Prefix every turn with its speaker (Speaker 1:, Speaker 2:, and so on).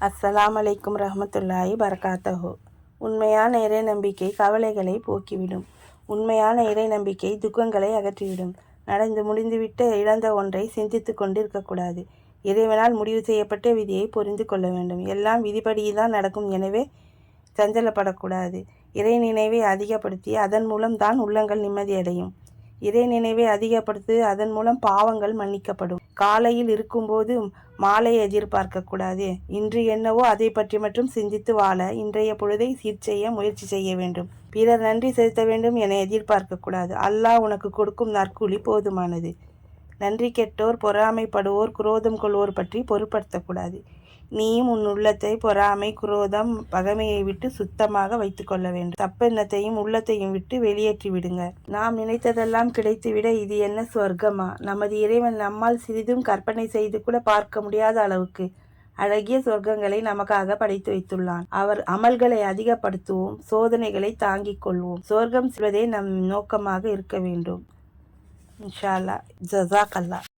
Speaker 1: அஸ்ஸலாமு அலைக்கும் ரஹ்மத்துல்லாஹி பரகாத்தஹு. உண்மையான இறை நம்பிக்கை கவலைகளை போக்கிவிடும். உண்மையான இறை நம்பிக்கை துக்கங்களை அகற்றிவிடும். நடந்து முடிந்துவிட்ட இழந்த ஒன்றை சிந்தித்து கொண்டு இருக்கக்கூடாது. இறைவனால் முடிவு செய்யப்பட்ட விதியை புரிந்து கொள்ள வேண்டும். எல்லாம் விதிப்படிதான் நடக்கும், எனவே சஞ்சலப்படக்கூடாது. இறை நினைவை அதிகப்படுத்தி அதன் மூலம் தான் உள்ளங்கள் நிம்மதியடையும். இறை நினைவை அதிகப்படுத்தி அதன் மூலம் பாவங்கள் மன்னிக்கப்படும். காலையில் இருக்கும்போது மாலை எதிர்பார்க்கக்கூடாது. இன்று என்னவோ அதை பற்றி மட்டும் சிந்தித்து வாழ இன்றைய பொழுதை சீர் செய்ய முயற்சி செய்ய வேண்டும். பிறர் நன்றி செலுத்த வேண்டும் என எதிர்பார்க்கக்கூடாது. அல்லாஹ் உனக்கு கொடுக்கும் நற்கூலி போதுமானது. நன்றி கெட்டோர், பொறாமைப்படுவோர், குரோதம் கொள்வோர் பற்றி பொருட்படுத்தக்கூடாது. நீயும் உன் உள்ளத்தை பொறாமை, குரோதம், பகைமையை விட்டு சுத்தமாக வைத்துக்கொள்ள வேண்டும். தப்பெண்ணத்தையும் உள்ளத்தையும் விட்டு வெளியேற்றி விடுங்க. நாம் நினைத்ததெல்லாம் கிடைத்துவிட இது என்ன சொர்க்கமா? நமது இறைவன் நம்மால் சிறிதும் கற்பனை செய்து கூட பார்க்க முடியாத அளவுக்கு அழகிய சொர்க்கங்களை நமக்காக படைத்து வைத்துள்ளான். அவர் அமல்களை அதிகப்படுத்துவோம், சோதனைகளை தாங்கிக் கொள்வோம். சொர்க்கம் செல்வதே நம் நோக்கமாக இருக்க வேண்டும். இன்ஷா அல்லாஹ். ஜஸாக் அல்லாஹ்.